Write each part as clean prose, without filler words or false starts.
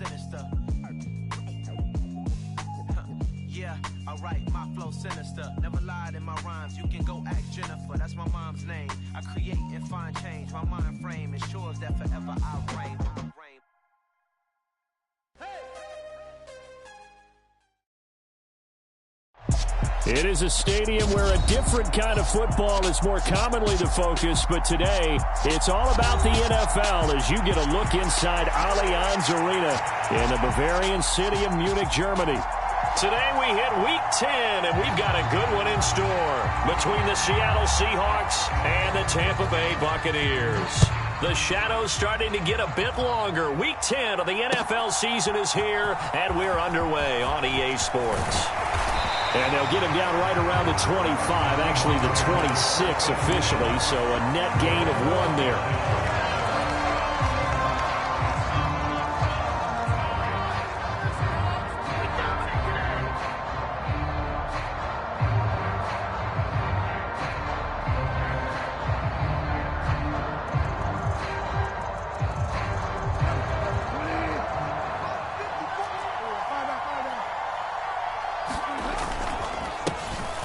sinister. Yeah, alright, my flow sinister. Never lied in my rhymes, you can go ask Jennifer. That's my mom's name. I create and find change. My mind frame ensures that forever I reign. It is a stadium where a different kind of football is more commonly the focus, but today it's all about the NFL as you get a look inside Allianz Arena in the Bavarian city of Munich, Germany. Today we hit Week 10, and we've got a good one in store between the Seattle Seahawks and the Tampa Bay Buccaneers. The shadow's starting to get a bit longer. Week 10 of the NFL season is here, and we're underway on EA Sports. And they'll get him down right around the 25, actually the 26 officially, so a net gain of 1 there.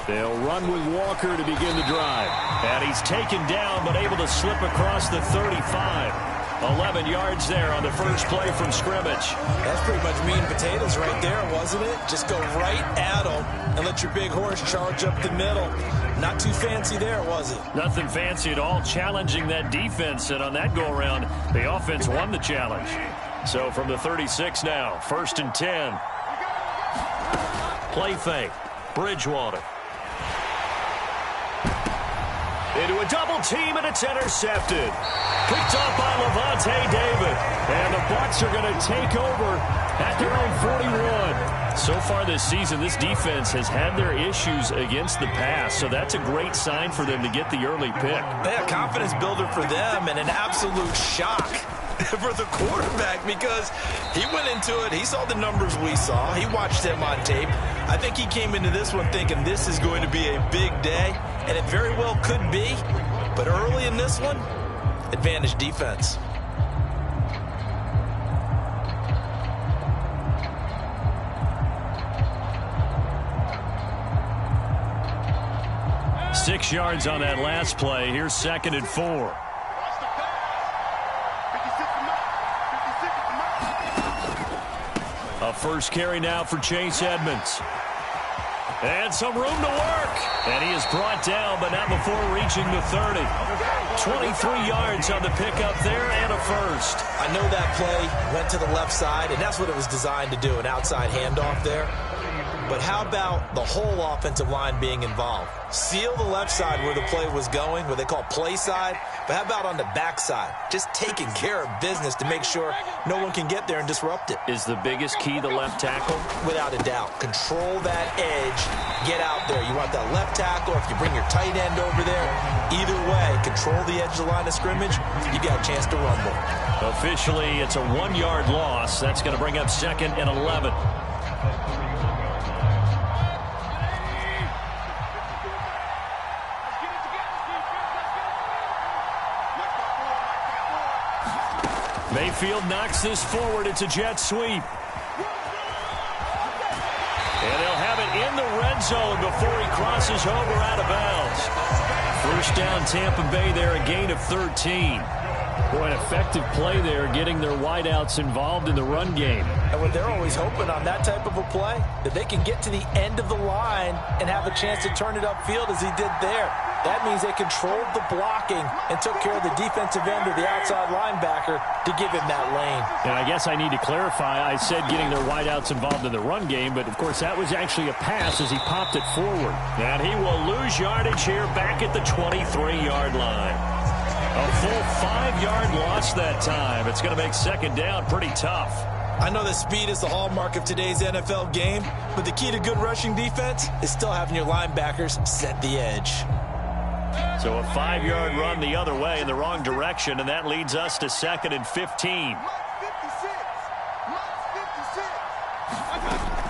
They'll run with Walker to begin the drive. And he's taken down, but able to slip across the 35. 11 yards there on the first play from scrimmage. That's pretty much meat and potatoes right there, wasn't it? Just go right at them and let your big horse charge up the middle. Not too fancy there, was it? Nothing fancy at all, challenging that defense. And on that go-around, the offense won the challenge. So from the 36 now, 1st and 10. Play fake. Bridgewater. Into a double team, and it's intercepted. Picked off by Levante David. And the Bucs are going to take over at their own 41. So far this season, this defense has had their issues against the pass, so that's a great sign for them to get the early pick. Yeah, confidence builder for them, and an absolute shock for the quarterback because he went into it. He saw the numbers we saw. He watched them on tape. I think he came into this one thinking this is going to be a big day, and it very well could be. But early in this one, advantage defense. Six yards on that last play. Here's 2nd and 4. A first carry now for Chase Edmonds. And some room to work. And he is brought down, but not before reaching the 30. 23 yards on the pickup there and a first. I know that play went to the left side, and that's what it was designed to do, an outside handoff there. But how about the whole offensive line being involved? Seal the left side where the play was going, what they call play side. But how about on the back side? Just taking care of business to make sure no one can get there and disrupt it. Is the biggest key the left tackle? Without a doubt. Control that edge. Get out there. You want that left tackle. If you bring your tight end over there, either way, control the edge of the line of scrimmage, you got a chance to rumble. Officially, it's a 1-yard loss. That's going to bring up 2nd and 11. Mayfield knocks this forward. It's a jet sweep. And they'll have it in the red zone before he crosses over out of bounds. First down, Tampa Bay there, a gain of 13. Boy, an effective play there, getting their wideouts involved in the run game. And what they're always hoping on that type of a play, that they can get to the end of the line and have a chance to turn it upfield as he did there. That means they controlled the blocking and took care of the defensive end of the outside linebacker to give him that lane. And I guess I need to clarify, I said getting their wideouts involved in the run game, but of course that was actually a pass as he popped it forward. And he will lose yardage here back at the 23-yard line. A full 5-yard loss that time. It's going to make 2nd down pretty tough. I know that speed is the hallmark of today's NFL game, but the key to good rushing defense is still having your linebackers set the edge. So a 5-yard run the other way in the wrong direction, and that leads us to 2nd and 15.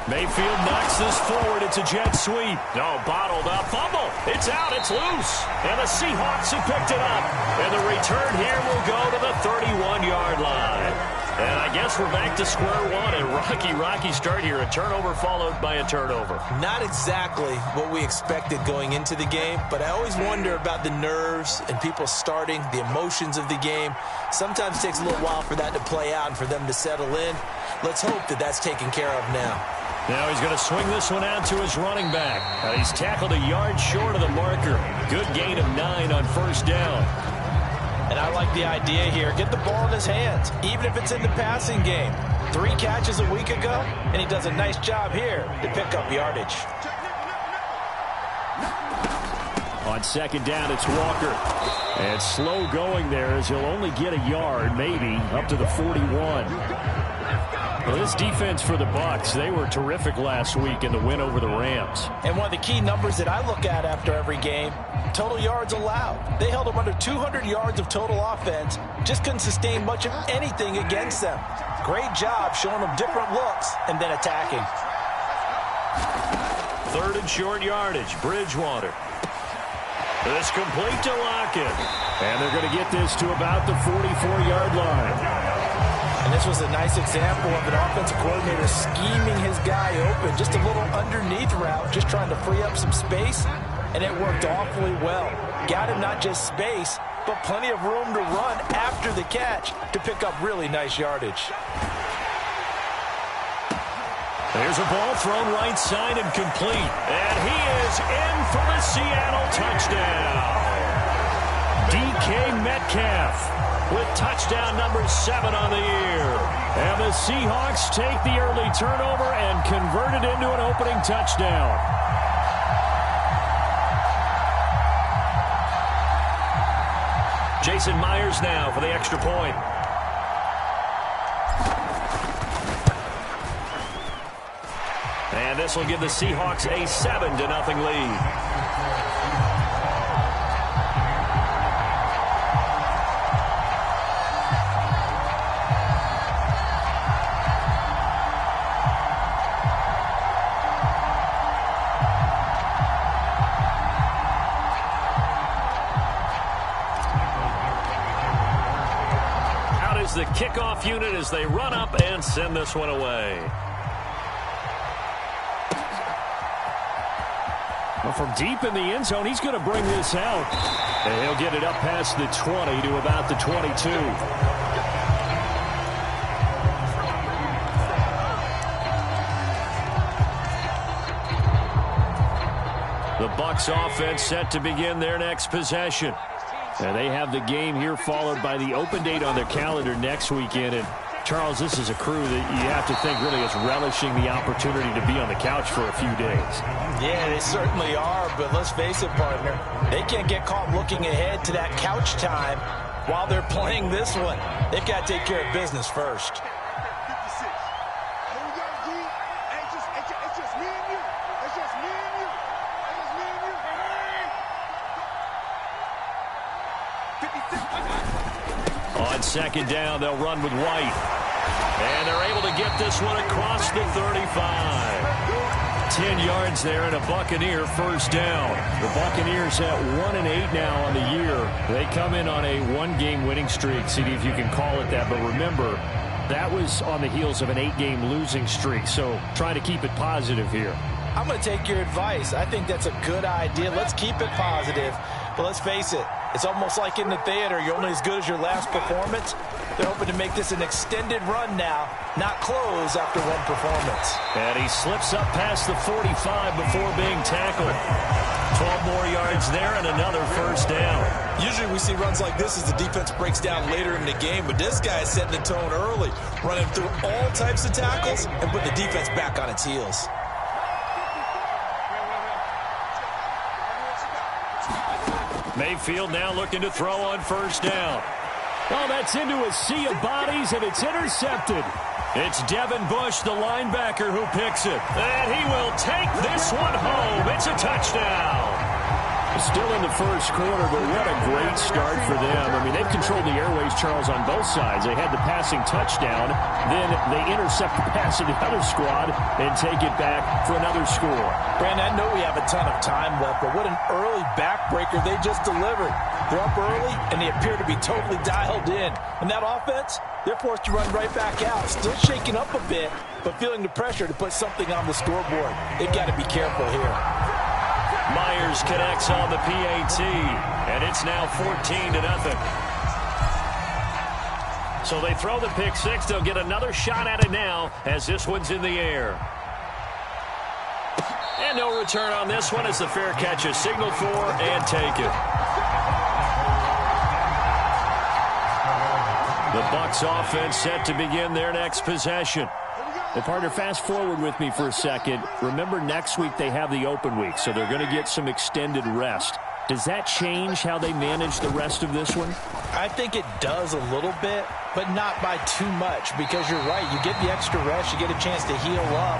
Mayfield knocks this forward. It's a jet sweep. No, bottled up. Fumble. It's out. It's loose. And the Seahawks have picked it up. And the return here will go to the 31-yard line. And I guess we're back to square one. A rocky start here. A turnover followed by a turnover. Not exactly what we expected going into the game, but I always wonder about the nerves and people starting, the emotions of the game. Sometimes it takes a little while for that to play out and for them to settle in. Let's hope that that's taken care of now. Now he's going to swing this one out to his running back. He's tackled a yard short of the marker. Good gain of 9 on first down. And I like the idea here. Get the ball in his hands, even if it's in the passing game. 3 catches a week ago, and he does a nice job here to pick up yardage. On second down, it's Walker. And slow going there as he'll only get a yard, maybe, up to the 41. Well, this defense for the Bucs, they were terrific last week in the win over the Rams. And one of the key numbers that I look at after every game, total yards allowed. They held them under 200 yards of total offense, just couldn't sustain much of anything against them. Great job showing them different looks and then attacking. 3rd and short yardage, Bridgewater. This complete to Lockett. And they're going to get this to about the 44-yard line. And this was a nice example of an offensive coordinator scheming his guy open. Just a little underneath route, just trying to free up some space. And it worked awfully well. Got him not just space, but plenty of room to run after the catch to pick up really nice yardage. There's a ball thrown right side and complete. And he is in for the Seattle touchdown. DK Metcalf with touchdown number 7 on the year. And the Seahawks take the early turnover and convert it into an opening touchdown. Jason Myers now for the extra point. And this will give the Seahawks a 7-0 lead. The kickoff unit as they run up and send this one away. Well, from deep in the end zone, he's going to bring this out. And he'll get it up past the 20 to about the 22. The Bucs offense set to begin their next possession. And they have the game here followed by the open date on their calendar next weekend. And, Charles, this is a crew that you have to think really is relishing the opportunity to be on the couch for a few days. Yeah, they certainly are. But let's face it, partner, they can't get caught looking ahead to that couch time while they're playing this one. They've got to take care of business first. On second down, they'll run with White. And they're able to get this one across the 35. 10 yards there and a Buccaneer first down. The Buccaneers at 1-8 now on the year. They come in on a 1-game winning streak. See if you can call it that. But remember, that was on the heels of an 8-game losing streak. So try to keep it positive here. I'm going to take your advice. I think that's a good idea. Let's keep it positive. But let's face it, it's almost like in the theater. You're only as good as your last performance. They're hoping to make this an extended run now, not close after one performance. And he slips up past the 45 before being tackled. 12 more yards there and another first down. Usually we see runs like this as the defense breaks down later in the game, but this guy is setting the tone early, running through all types of tackles and putting the defense back on its heels. Mayfield now looking to throw on first down. Oh, that's into a sea of bodies, and it's intercepted. It's Devin Bush, the linebacker, who picks it. And he will take this one home. It's a touchdown. Still in the first quarter, but what a great start for them. I mean, they've controlled the airways, Charles, on both sides. They had the passing touchdown. Then they intercept the pass of the other squad and take it back for another score. Brandon, I know we have a ton of time left, but what an early backbreaker they just delivered. They're up early, and they appear to be totally dialed in. And that offense, they're forced to run right back out, still shaking up a bit, but feeling the pressure to put something on the scoreboard. They've got to be careful here. Myers connects on the PAT, and it's now 14-0. So they throw the pick six. They'll get another shot at it now as this one's in the air. And no return on this one as the fair catch is signaled for and taken. The Bucs offense set to begin their next possession. Well, partner, fast forward with me for a second. Remember, next week they have the open week, so they're going to get some extended rest. Does that change how they manage the rest of this one? I think it does a little bit, but not by too much, because you're right. You get the extra rest, you get a chance to heal up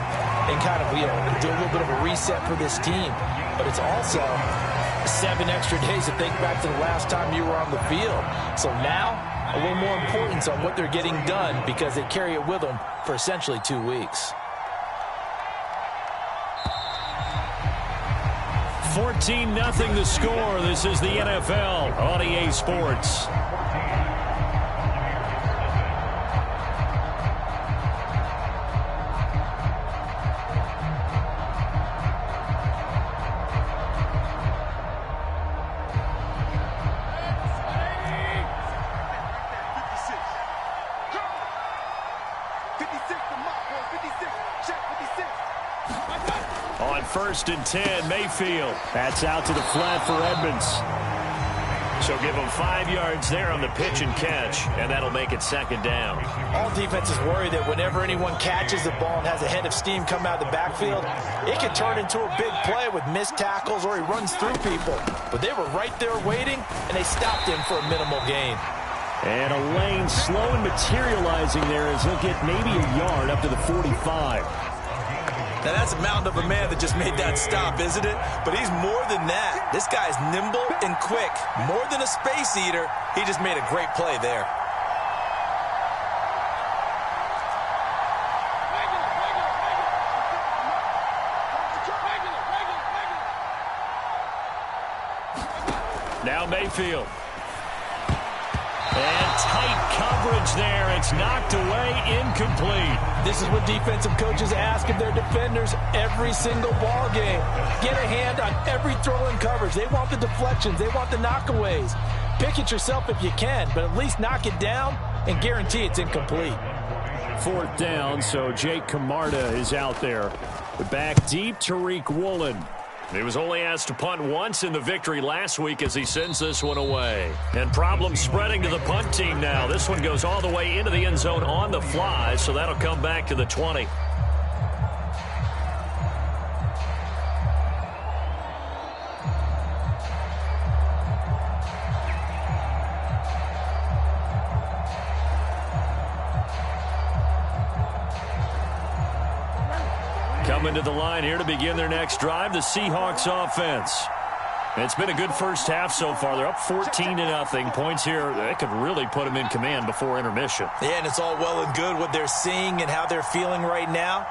and kind of do a little bit of a reset for this team. But it's also 7 extra days to think back to the last time you were on the field. So now, a little more importance on what they're getting done because they carry it with them for essentially 2 weeks. 14-0 the score. This is the NFL on EA Sports. On 1st and 10, Mayfield. That's out to the flat for Edmonds. So give him 5 yards there on the pitch and catch, and that'll make it 2nd down. All defenses worry that whenever anyone catches the ball and has a head of steam come out of the backfield, it can turn into a big play with missed tackles or he runs through people. But they were right there waiting, and they stopped him for a minimal gain. And a lane slow and materializing there as he'll get maybe a yard up to the 45. Now, that's a mountain of a man that just made that stop, isn't it? But he's more than that. This guy's nimble and quick. More than a space eater, he just made a great play there. Now Mayfield. And tight coverage there. It's knocked away, incomplete. This is what defensive coaches ask of their defenders every single ball game. Get a hand on every throw in coverage. They want the deflections. They want the knockaways. Pick it yourself if you can, but at least knock it down and guarantee it's incomplete. 4th down, so Jake Camarda is out there. Back deep, Tariq Woolen. He was only asked to punt once in the victory last week as he sends this one away. And problems spreading to the punt team now. This one goes all the way into the end zone on the fly, so that'll come back to the 20. Coming to the line here to begin their next drive, the Seahawks offense. It's been a good first half so far. They're up 14-0. Points here, that could really put them in command before intermission. Yeah, and it's all well and good what they're seeing and how they're feeling right now.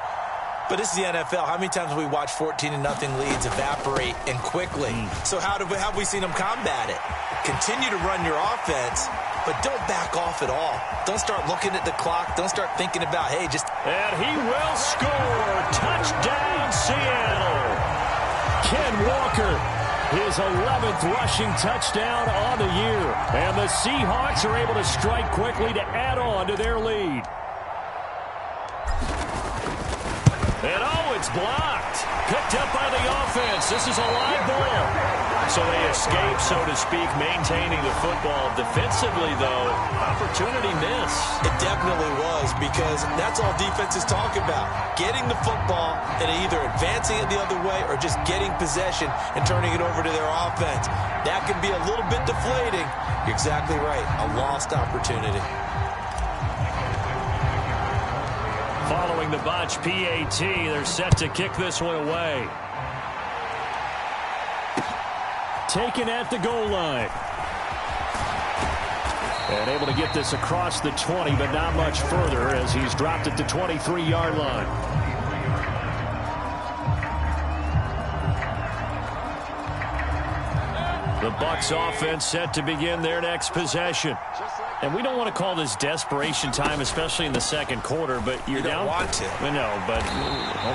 But this is the NFL. How many times have we watched 14-0 leads evaporate and quickly? So how have we seen them combat it? Continue to run your offense, but don't back off at all. Don't start looking at the clock. Don't start thinking about, hey, just... And he will score. Touchdown, Seattle. Ken Walker, his 11th rushing touchdown on the year. And the Seahawks are able to strike quickly to add on to their lead. And oh, it's blocked. Picked up by the offense. This is a live ball. So they escape, so to speak, maintaining the football. Defensively, though, opportunity miss. It definitely was, because that's all defenses talk about. Getting the football and either advancing it the other way or just getting possession and turning it over to their offense. That can be a little bit deflating. You're exactly right. A lost opportunity. Following the botch PAT, they're set to kick this one away. Taken at the goal line. And able to get this across the 20, but not much further as he's dropped it to 23-yard line. The Bucs offense set to begin their next possession. And we don't want to call this desperation time, especially in the second quarter, but you're down. You don't want to. No, but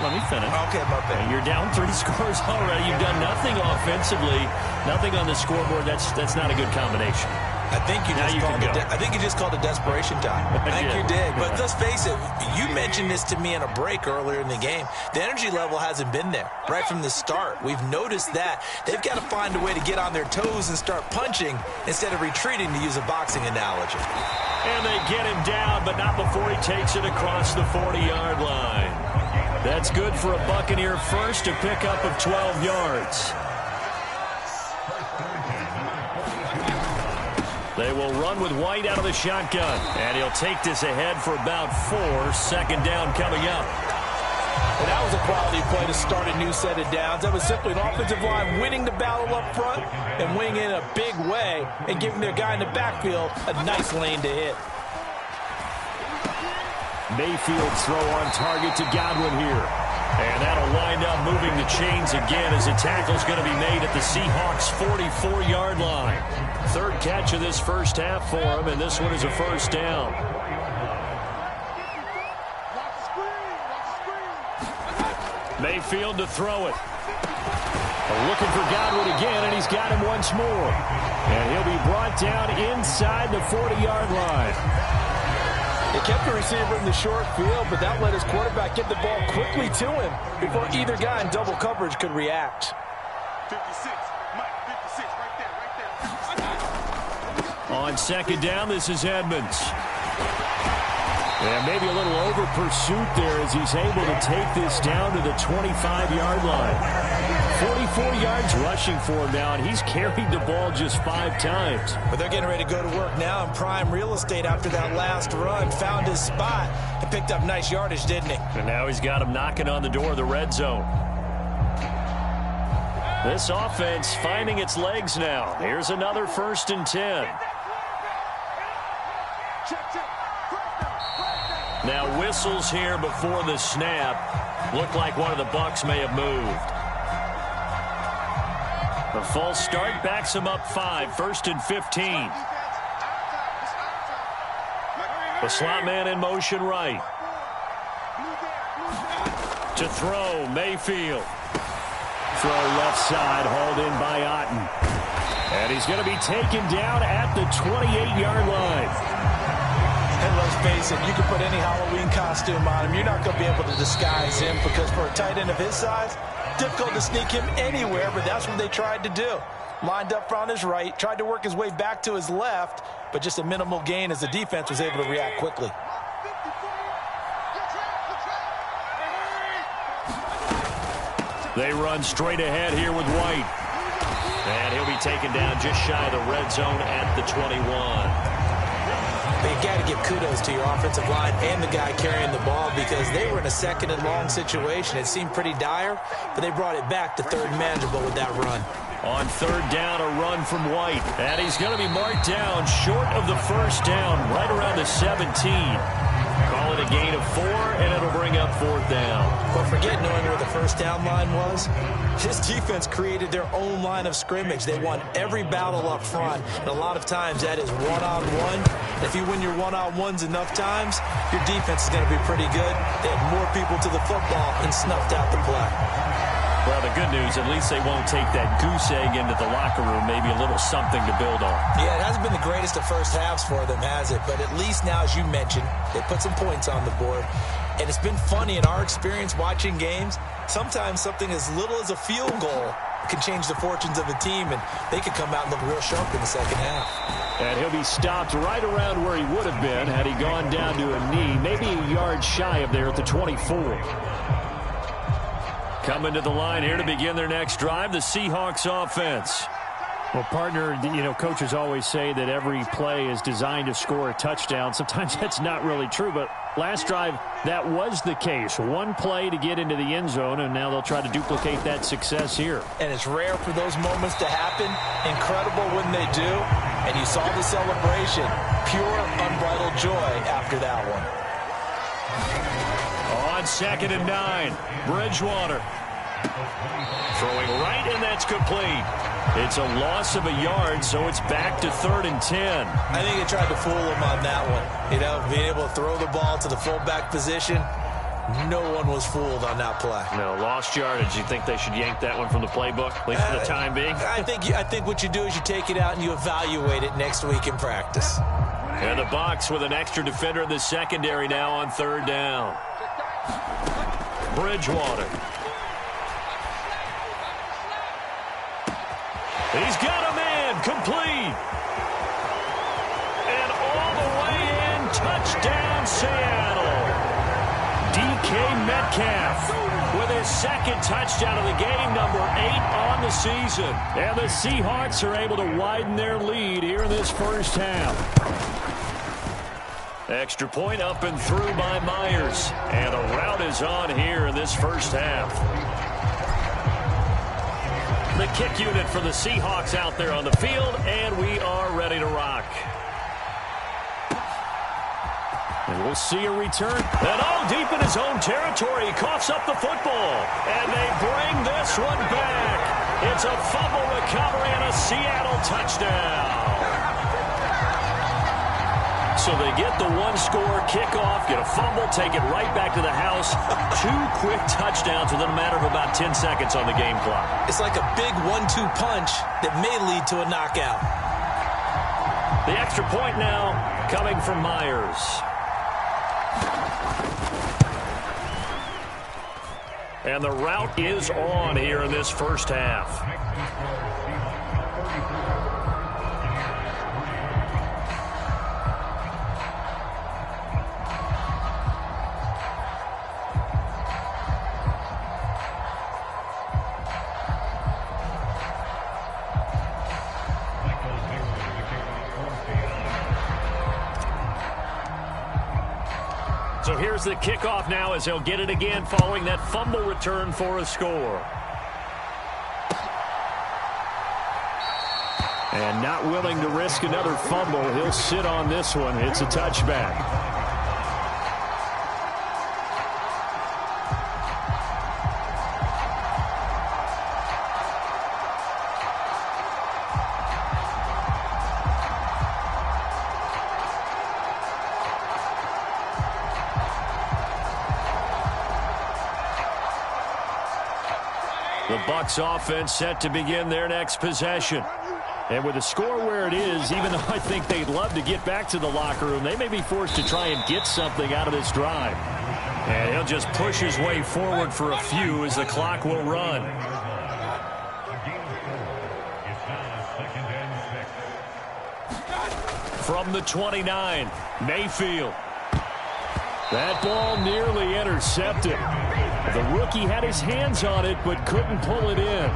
let me finish. Okay, my bad. You're down 3 scores already. You've done nothing offensively, nothing on the scoreboard. That's not a good combination. I think you just called it desperation time. I think you did. But let's face it, you mentioned this to me in a break earlier in the game. The energy level hasn't been there right from the start. We've noticed that. They've got to find a way to get on their toes and start punching instead of retreating, to use a boxing analogy. And they get him down, but not before he takes it across the 40-yard line. That's good for a Buccaneer first, a pickup of 12 yards. They will run with White out of the shotgun. And he'll take this ahead for about 4. Second down coming up. And that was a quality play to start a new set of downs. That was simply an offensive line winning the battle up front and winning in a big way and giving their guy in the backfield a nice lane to hit. Mayfield's throw on target to Godwin here. And that'll wind up moving the chains again as the tackle's going to be made at the Seahawks' 44-yard line. Third catch of this first half for him, and this one is a first down. Mayfield to throw it. Looking for Godwin again, and he's got him once more. And he'll be brought down inside the 40-yard line. They kept the receiver in the short field, but that let his quarterback get the ball quickly to him before either guy in double coverage could react. 56, Mike, 56, right there. On second down, this is Edmonds. And maybe a little over pursuit there as he's able to take this down to the 25-yard line. 44 yards rushing for him now, and he's carried the ball just 5 times. But they're getting ready to go to work now in prime real estate after that last run. Found his spot and picked up nice yardage, didn't he? And now he's got him knocking on the door of the red zone. This offense finding its legs now. Here's another 1st and 10. Now whistles here before the snap. Looked like one of the Bucs may have moved. The false start backs him up 5, 1st and 15. The slot man in motion right. To throw, Mayfield. Throw left side, hauled in by Otten. And he's going to be taken down at the 28-yard line. And let's face it, you can put any Halloween costume on him. You're not going to be able to disguise him because for a tight end of his size, difficult to sneak him anywhere, but that's what they tried to do. Lined up on his right, tried to work his way back to his left, but just a minimal gain as the defense was able to react quickly. They run straight ahead here with White. And he'll be taken down just shy of the red zone at the 21. But you got to give kudos to your offensive line and the guy carrying the ball because they were in a 2nd and long situation. It seemed pretty dire, but they brought it back to 3rd and manageable with that run. On 3rd down, a run from White. And he's going to be marked down short of the 1st down, right around the 17. Call it a gain of 4, and it'll bring up 4th down. But forget knowing where the 1st down line was. This defense created their own line of scrimmage. They won every battle up front, and a lot of times that is one-on-one. If you win your one-on-ones enough times, your defense is going to be pretty good. They had more people to the football and snuffed out the play. Well, the good news, at least they won't take that goose egg into the locker room. Maybe a little something to build on. Yeah, it hasn't been the greatest of first halves for them, has it? But at least now, as you mentioned, they put some points on the board. And it's been funny in our experience watching games. Sometimes something as little as a field goal can change the fortunes of a team, and they could come out and look real sharp in the second half. And he'll be stopped right around where he would have been had he gone down to a knee, maybe a yard shy of there at the 24. Coming to the line here to begin their next drive, the Seahawks offense. Well, partner, coaches always say that every play is designed to score a touchdown. Sometimes that's not really true, but last drive, that was the case. One play to get into the end zone, and now they'll try to duplicate that success here. And it's rare for those moments to happen. Incredible when they do. And you saw the celebration. Pure, unbridled joy after that one. On 2nd and 9, Bridgewater. Throwing right, and that's complete. It's a loss of a yard, so it's back to 3rd and 10. I think they tried to fool him on that one. You know, being able to throw the ball to the fullback position. No one was fooled on that play. No, lost yardage. You think they should yank that one from the playbook, at least for the time being? I think what you do is you take it out and you evaluate it next week in practice. And the Bucs with an extra defender in the secondary now on 3rd down. Bridgewater. He's got a man, complete. And all the way in, touchdown Seattle. DK Metcalf with his second touchdown of the game, number 8 on the season. And the Seahawks are able to widen their lead here in this first half. Extra point up and through by Myers. And a rout is on here in this first half. The kick unit for the Seahawks out there on the field, and we are ready to rock. And we'll see a return. And deep in his own territory, he coughs up the football. And they bring this one back. It's a fumble recovery and a Seattle touchdown. So they get the one-score kickoff, get a fumble, take it right back to the house. 2 quick touchdowns within a matter of about 10 seconds on the game clock. It's like a big 1-2 punch that may lead to a knockout. The extra point now coming from Myers. And the rout is on here in this first half. So here's the kickoff now as he'll get it again following that fumble return for a score. And not willing to risk another fumble, he'll sit on this one. It's a touchback. The Bucs offense set to begin their next possession. And with the score where it is, even though I think they'd love to get back to the locker room, they may be forced to try and get something out of this drive. And he'll just push his way forward for a few as the clock will run. From the 29, Mayfield. That ball nearly intercepted. The rookie had his hands on it but couldn't pull it in.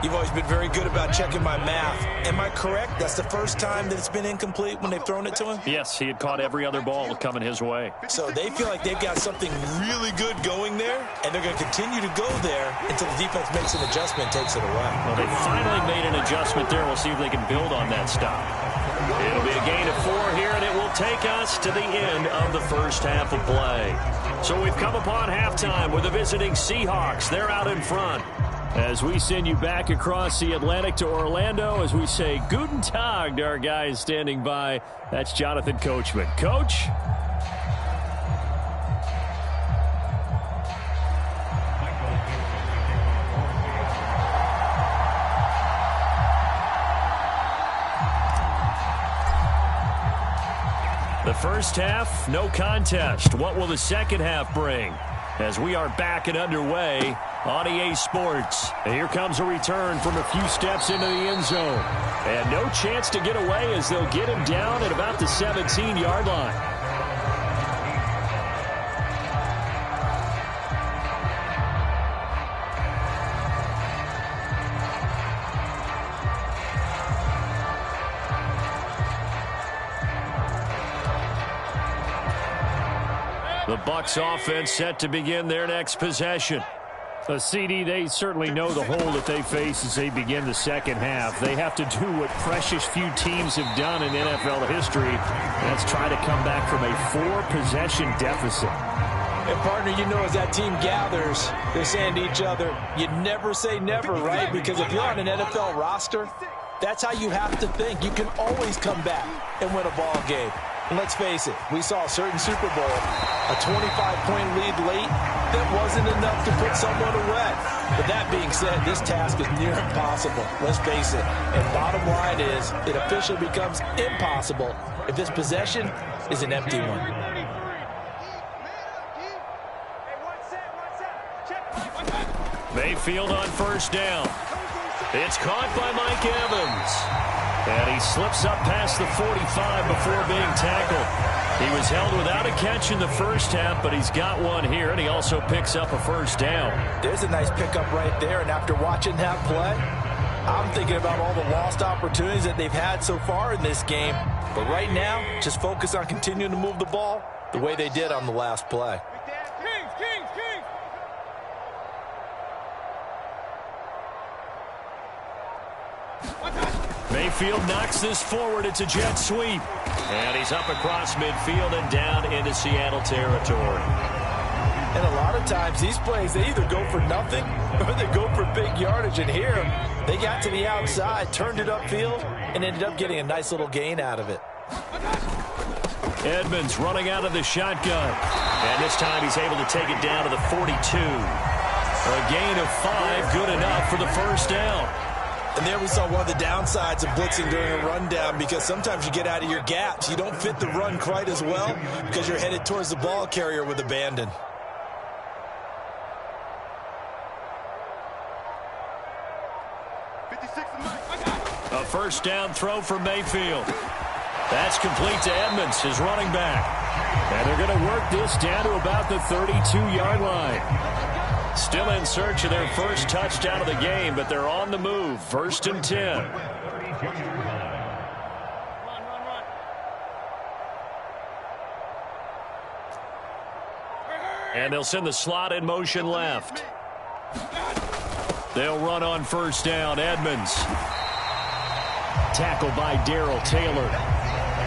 You've always been very good about checking my math. Am I correct? That's the first time that it's been incomplete when they've thrown it to him? Yes, he had caught every other ball coming his way. So they feel like they've got something really good going there, and they're going to continue to go there until the defense makes an adjustment and takes it away. Well, they finally made an adjustment there. We'll see if they can build on that stop. It'll be a gain of 4 here, and it will take us to the end of the first half of play. So we've come upon halftime with the visiting Seahawks. They're out in front. As we send you back across the Atlantic to Orlando, as we say Guten Tag to our guys standing by, that's Jonathan Coachman. Coach? The first half, no contest. What will the second half bring? As we are back and underway on EA Sports. And here comes a return from a few steps into the end zone. And no chance to get away as they'll get him down at about the 17-yard line. The Bucs offense set to begin their next possession. A CD, they certainly know the hole that they face as they begin the second half. They have to do what precious few teams have done in NFL history. That's try to come back from a 4-possession deficit. And, partner, you know as that team gathers, they're saying to each other, you never say never, right? Because if you're on an NFL roster, that's how you have to think. You can always come back and win a ball game. And let's face it, we saw a certain Super Bowl, a 25-point lead late, that wasn't enough to put someone away. But that being said, this task is near impossible. Let's face it. And bottom line is, it officially becomes impossible if this possession is an empty one. Mayfield on first down. It's caught by Mike Evans. And he slips up past the 45 before being tackled. He was held without a catch in the first half, but he's got one here, and he also picks up a first down. There's a nice pickup right there, and after watching that play, I'm thinking about all the lost opportunities that they've had so far in this game. But right now, just focus on continuing to move the ball the way they did on the last play. Mayfield knocks this forward. It's a jet sweep. And he's up across midfield and down into Seattle territory. And a lot of times these plays, they either go for nothing or they go for big yardage. And here, they got to the outside, turned it upfield, and ended up getting a nice little gain out of it. Edmonds running out of the shotgun. And this time he's able to take it down to the 42. A gain of 5, good enough for the first down. And there we saw one of the downsides of blitzing during a rundown, because sometimes you get out of your gaps. You don't fit the run quite as well because you're headed towards the ball carrier with abandon. A first down throw for Mayfield. That's complete to Edmonds, his running back. And they're going to work this down to about the 32-yard line. Still in search of their first touchdown of the game, but they're on the move. 1st and 10. And they'll send the slot in motion left. They'll run on first down. Edmonds. Tackled by Darrell Taylor.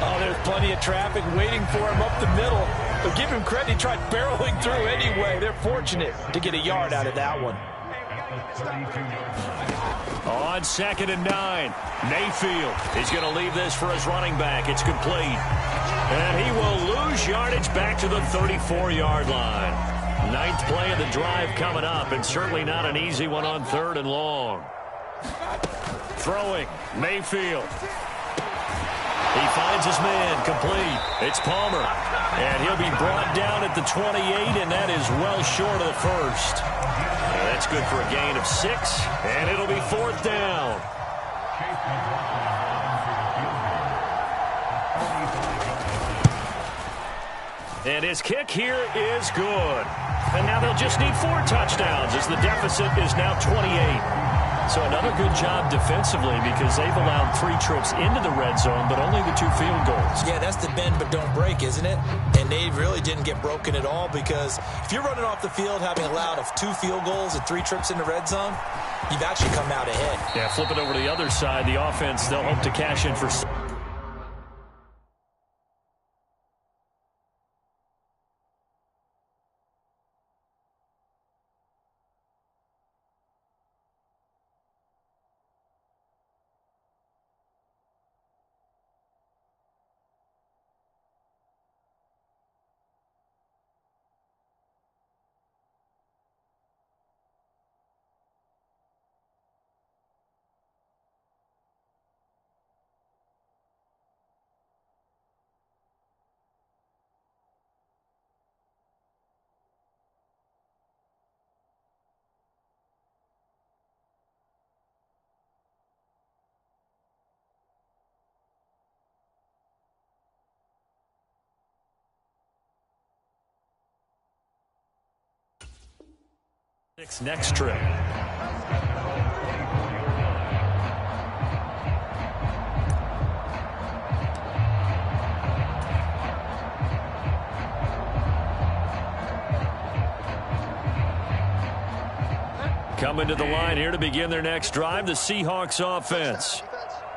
Oh, there's plenty of traffic waiting for him up the middle. But give him credit, he tried barreling through anyway. They're fortunate to get a yard out of that one. On 2nd and 9, Mayfield is going to leave this for his running back. It's complete. And he will lose yardage back to the 34-yard line. 9th play of the drive coming up, and certainly not an easy one on 3rd and long. Throwing, Mayfield. He finds his man, complete. It's Palmer. And he'll be brought down at the 28, and that is well short of the first. That's good for a gain of 6, and it'll be 4th down. And his kick here is good. And now they'll just need 4 touchdowns as the deficit is now 28. So another good job defensively, because they've allowed 3 trips into the red zone, but only the 2 field goals. Yeah, that's the bend but don't break, isn't it? And they really didn't get broken at all, because if you're running off the field having allowed 2 field goals and 3 trips in the red zone, you've actually come out ahead. Yeah, flip it over to the other side. The offense, they'll hope to cash in for... Next trip. Coming to the line here to begin their next drive, the Seahawks offense.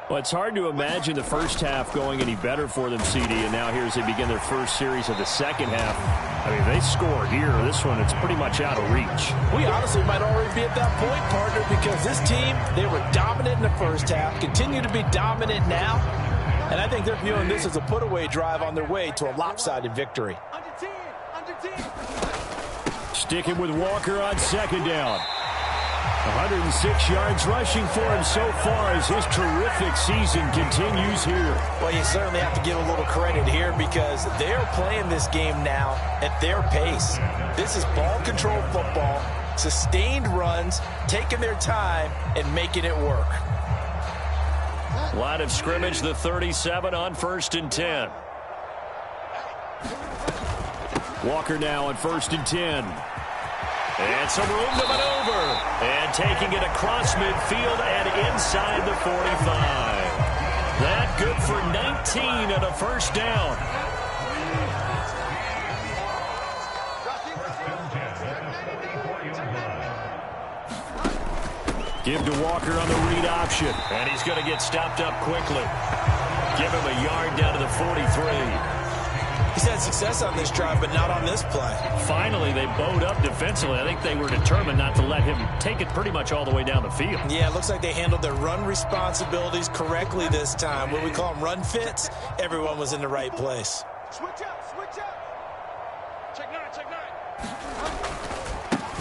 Well, it's hard to imagine the first half going any better for them, CD, and now here as they begin their first series of the second half. I mean, they score here. This one, it's pretty much out of reach. We honestly might already be at that point, partner, because this team, they were dominant in the first half, continue to be dominant now, and I think they're viewing this as a put-away drive on their way to a lopsided victory. Under 10. Sticking with Walker on second down. 106 yards rushing for him so far as his terrific season continues here. Well, you certainly have to give a little credit here because they're playing this game now at their pace. This is ball control football, sustained runs, taking their time and making it work. Line of scrimmage, the 37 on 1st and 10. Walker now on 1st and 10. And some room to maneuver. And taking it across midfield and inside the 45. That good for 19 and a first down. Give to Walker on the read option. And he's going to get stopped up quickly. Give him a yard down to the 43. He's had success on this drive, but not on this play. Finally, they bowed up defensively. I think they were determined not to let him take it pretty much all the way down the field. Yeah, it looks like they handled their run responsibilities correctly this time. What we call them run fits, everyone was in the right place. Switch up. Check nine.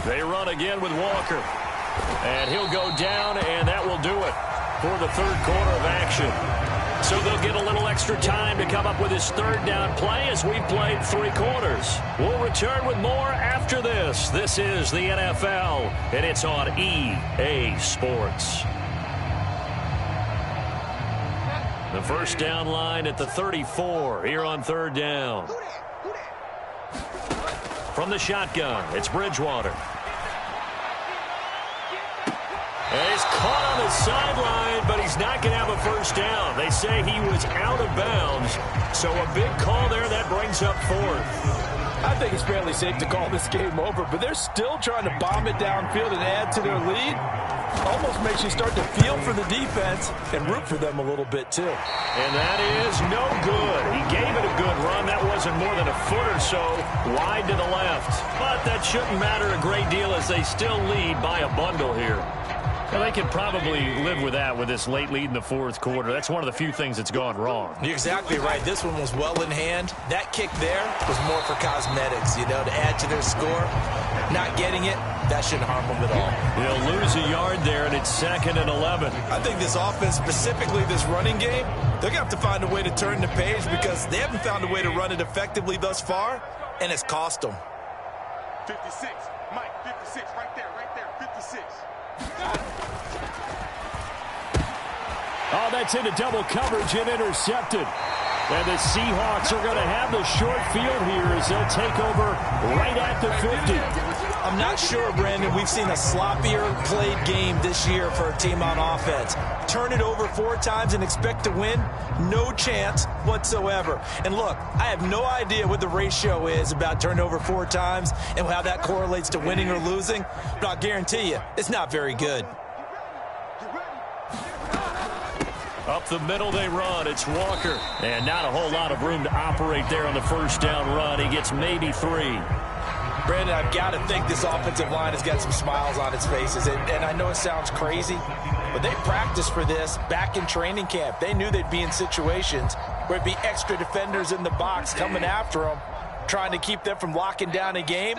They run again with Walker. And he'll go down, and that will do it for the third quarter of action. So they'll get a little extra time to come up with his third down play as we've played 3 quarters. We'll return with more after this. This is the NFL, and it's on EA Sports. The first down line at the 34 here on third down. From the shotgun, it's Bridgewater. And he's caught on the sideline, but he's not going to have a first down. They say he was out of bounds, so a big call there that brings up 4th. I think it's fairly safe to call this game over, but they're still trying to bomb it downfield and add to their lead. Almost makes you start to feel for the defense and root for them a little bit, too. And that is no good. He gave it a good run. That wasn't more than a foot or so wide to the left. But that shouldn't matter a great deal as they still lead by a bundle here. Well, they can probably live with that with this late lead in the 4th quarter. That's one of the few things that's gone wrong. You're exactly right. This one was well in hand. That kick there was more for cosmetics, you know, to add to their score. Not getting it, that shouldn't harm them at all. They'll lose a yard there, and it's 2nd and 11. I think this offense, specifically this running game, they're going to have to find a way to turn the page because they haven't found a way to run it effectively thus far, and it's cost them. 56. Mike, 56. Right there. 56. Oh, that's into double coverage and intercepted. And the Seahawks are going to have the short field here as they'll take over right at the 50. I'm not sure, Brandon, we've seen a sloppier played game this year for a team on offense. Turn it over 4 times and expect to win? No chance whatsoever. And look, I have no idea what the ratio is about turning over 4 times and how that correlates to winning or losing, but I'll guarantee you, it's not very good. Up the middle they run. It's Walker. And not a whole lot of room to operate there on the first down run. He gets maybe 3. Brandon, I've got to think this offensive line has got some smiles on its faces. And I know it sounds crazy, but they practiced for this back in training camp. They knew they'd be in situations where it'd be extra defenders in the box coming after them, trying to keep them from locking down a game.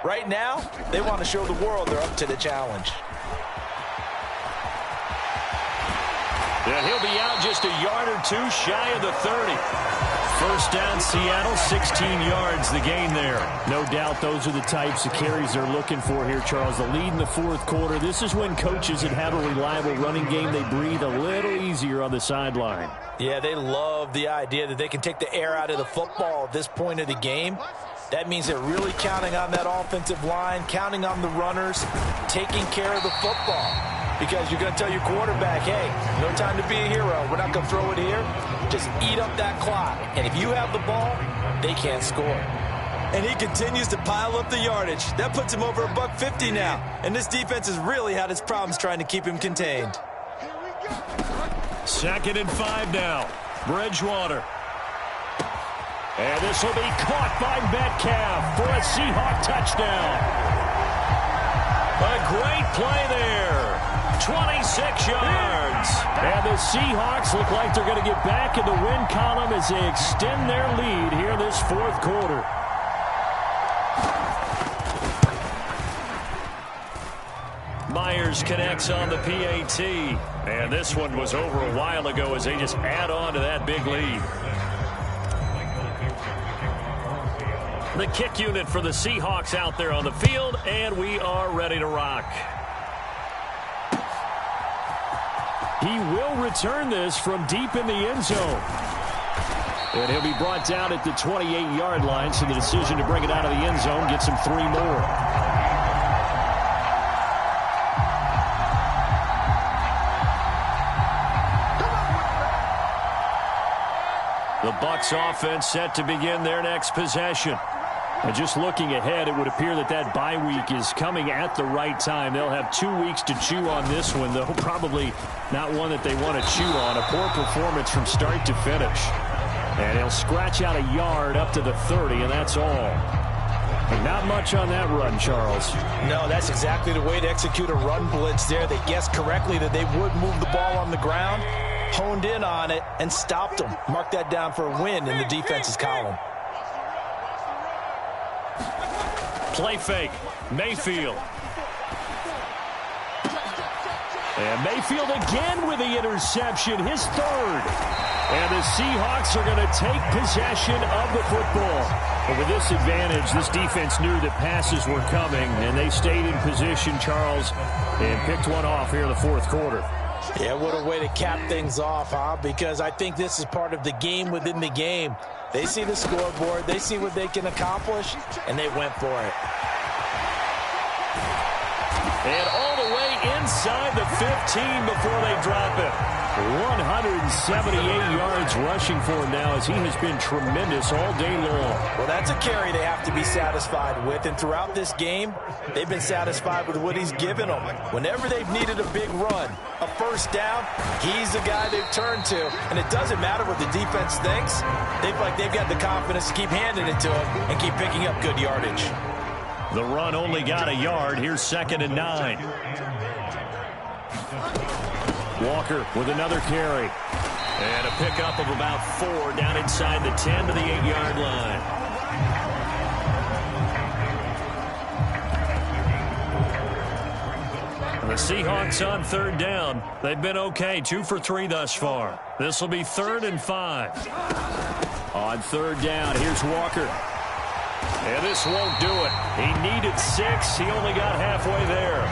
Right now, they want to show the world they're up to the challenge. And he'll be out just a yard or 2 shy of the 30. First down, Seattle, 16 yards, the gain there. No doubt those are the types of carries they're looking for here, Charles. The lead in the 4th quarter. This is when coaches that have a reliable running game, they breathe a little easier on the sideline. Yeah, they love the idea that they can take the air out of the football at this point of the game. That means they're really counting on that offensive line, counting on the runners, taking care of the football. Because you're going to tell your quarterback, hey, no time to be a hero. We're not going to throw it here. Just eat up that clock. And if you have the ball, they can't score. And he continues to pile up the yardage. That puts him over $150 now. And this defense has really had its problems trying to keep him contained. 2nd and 5 now. Bridgewater. And this will be caught by Metcalf for a Seahawk touchdown. A great play there. 26 yards. And the Seahawks look like they're going to get back in the win column as they extend their lead here this fourth quarter. Myers connects on the PAT. And this one was over a while ago as they just add on to that big lead. The kick unit for the Seahawks out there on the field, and we are ready to rock. He will return this from deep in the end zone. And he'll be brought down at the 28-yard line, so the decision to bring it out of the end zone gets him 3 more. The Bucs offense set to begin their next possession. And just looking ahead, it would appear that that bye week is coming at the right time. They'll have 2 weeks to chew on this one, though probably not one that they want to chew on. A poor performance from start to finish. And he'll scratch out a yard up to the 30, and that's all. And not much on that run, Charles. No, that's exactly the way to execute a run blitz there. They guessed correctly that they would move the ball on the ground, honed in on it, and stopped them. Mark that down for a win in the defense's column. Play fake. Mayfield. And Mayfield again with the interception, his third. And the Seahawks are going to take possession of the football. But with this advantage, this defense knew that passes were coming, and they stayed in position, Charles, and picked one off here in the fourth quarter. Yeah, what a way to cap things off, huh? Because I think this is part of the game within the game. They see the scoreboard, they see what they can accomplish, and they went for it. And all the way inside the 15 before they drop it. 178 yards rushing for him now as he has been tremendous all day long. Well, that's a carry they have to be satisfied with. And throughout this game, they've been satisfied with what he's given them. Whenever they've needed a big run, a first down, he's the guy they've turned to. And it doesn't matter what the defense thinks. They've got the confidence to keep handing it to him and keep picking up good yardage. The run only got a yard. Here's 2nd and 9. Walker with another carry. And a pickup of about 4 down inside the 10 to the 8-yard line. And the Seahawks on 3rd down. They've been okay, 2 for 3 thus far. This will be 3rd and 5. On 3rd down, here's Walker. And this won't do it. He needed 6. He only got halfway there.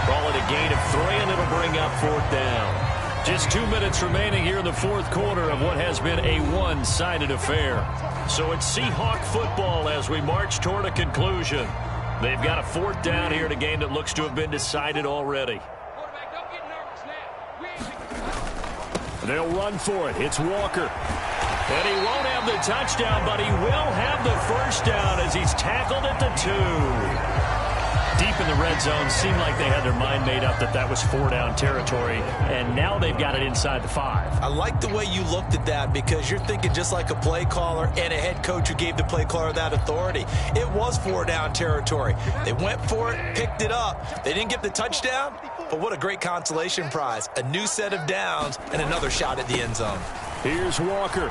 Call it a gain of 3, and it'll bring up 4th down. Just 2 minutes remaining here in the fourth quarter of what has been a one-sided affair. So it's Seahawk football as we march toward a conclusion. They've got a 4th down here in a game that looks to have been decided already. They'll run for it. It's Walker. And he won't have the touchdown, but he will have the first down as he's tackled at the 2. Deep in the red zone, seemed like they had their mind made up that that was 4-down territory, and now they've got it inside the 5. I like the way you looked at that because you're thinking just like a play caller and a head coach who gave the play caller that authority. It was 4-down territory. They went for it, picked it up. They didn't get the touchdown, but what a great consolation prize. A new set of downs and another shot at the end zone. Here's Walker.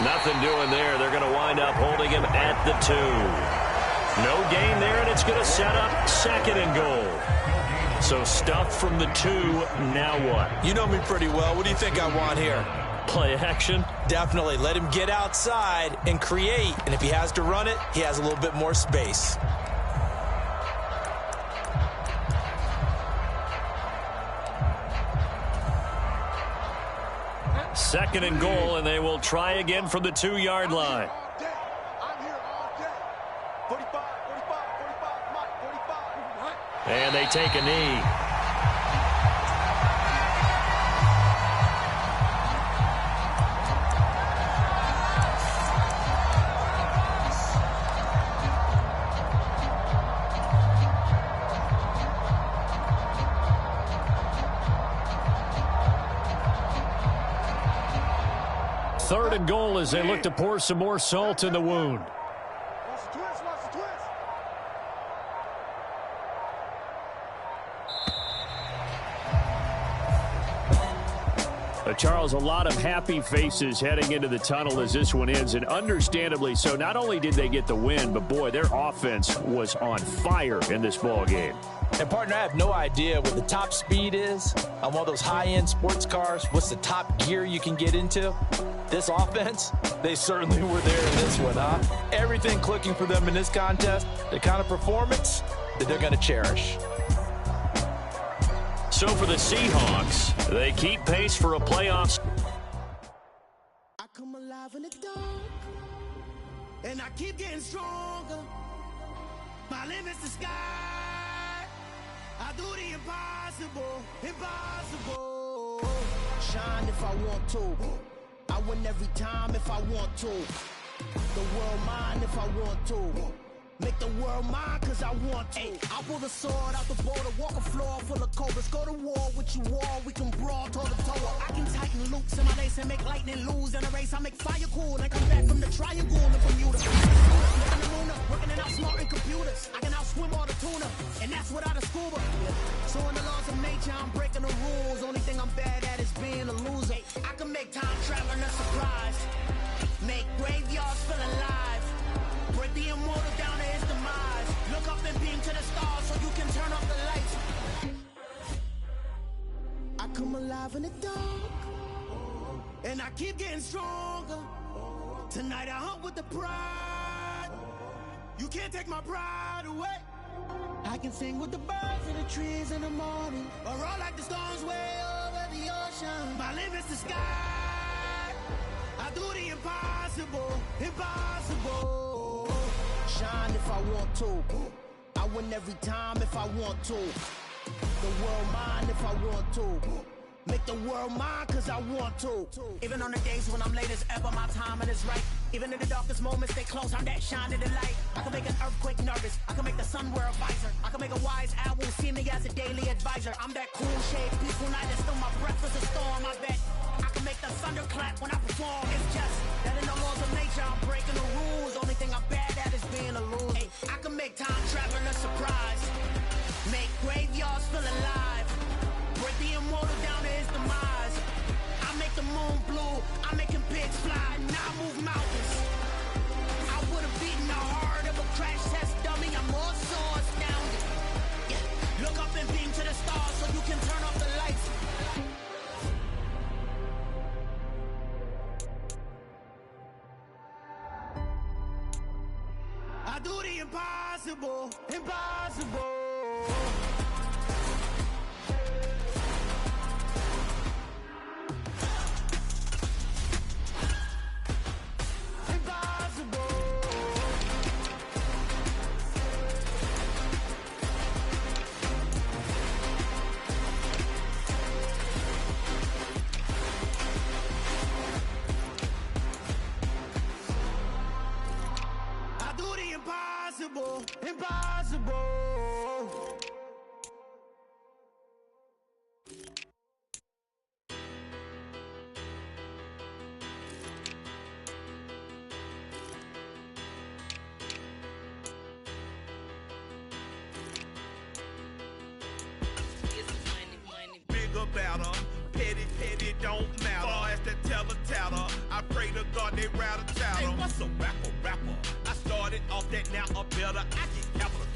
Nothing doing there. They're going to wind up holding him at the 2. No gain there, and it's going to set up 2nd and goal. So stuff from the 2, now what? You know me pretty well. What do you think I want here? Play action? Definitely. Let him get outside and create, and if he has to run it, he has a little bit more space. Second and goal, and they will try again from the 2-yard line. And they take a knee. 3rd and goal as they look to pour some more salt in the wound. Watch the twist, watch the twist. Charles, a lot of happy faces heading into the tunnel as this one ends, and understandably so. Not only did they get the win, but, boy, their offense was on fire in this ball game. And, partner, I have no idea what the top speed is on one of those high-end sports cars. What's the top gear you can get into? This offense, they certainly were there in this one, huh? Everything clicking for them in this contest, the kind of performance that they're going to cherish. So for the Seahawks, they keep pace for a playoffs. I come alive in the dark, and I keep getting stronger. My limit's the sky. I do the impossible, impossible. Shine if I want to. I win every time if I want to. The world mine if I want to. Make the world mine cause I want to. I pull the sword out the border, walk a floor full of cobras. Go to war with you all, we can brawl toe to toe. I can tighten loops in my lace and make lightning lose. In a race I make fire cool and come back from the triangle and Bermuda. Looking the moon up, working and outsmarting computers. I can outswim all the tuna, and that's without a scuba. So in the laws of nature I'm breaking the rules. Only thing I'm bad at is being a loser. I can make time traveling a surprise. Make graveyards feel alive. Break the immortal down to his demise. Look up and beam to the stars so you can turn off the lights. I come alive in the dark, and I keep getting stronger. Tonight I hunt with the pride. You can't take my pride away. I can sing with the birds and the trees in the morning, or roll like the storms way over the ocean. My limit's the sky. I do the impossible, impossible. Shine if I want to. I win every time if I want to. The world mine if I want to. Make the world mine cause I want to. Even on the days when I'm late as ever, my timing is right. Even in the darkest moments, stay close, I'm that shining the light. I can make an earthquake nervous, I can make the sun wear a visor. I can make a wise owl see me as a daily advisor. I'm that cool shade, peaceful night, and still my breath is a storm, I bet. I can make the thunder clap when I perform. It's just that in the laws of nature, I'm breaking the rules. Only thing I'm bad at is being a loser. Hey, I can make time traveling a surprise. Make graveyards feel alive. Break the immortal down to his demise. I make the moon blue. I'm making pigs fly. Now I move mountains. I would have beaten the heart of a crash test dummy. I'm more so astounded. Yeah. Look up and beam to the stars so you can turn off the lights. I do the impossible, impossible. Impossible, impossible. Bigger, better, petty, petty, don't matter. Far as the teller, I pray to God they rattle tattle. Hey, what's a rapper? I started off that, now I'm better. I get capital.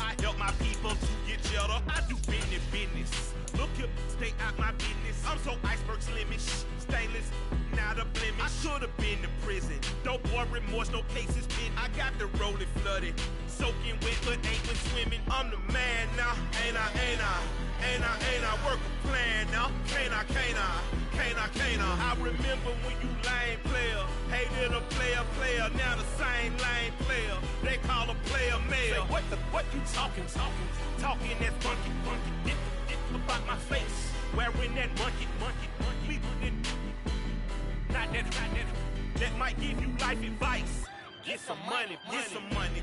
I help my people to get cheddar. I do business. Look here, stay out my business. I'm so iceberg slimish, stainless, not a blemish. I should have been in prison. No boy remorse, no cases pinned. I got the rolling flooded, soaking wet, but ain't been swimming. I'm the man now, ain't I? Work a plan now, can't I? I remember when you lame player, hated a player, now the same lame player. They call a player mayor. Say, what you talking that funky, about my face, wearing that monkey. Not that might give you life advice. Get some money. Get some money.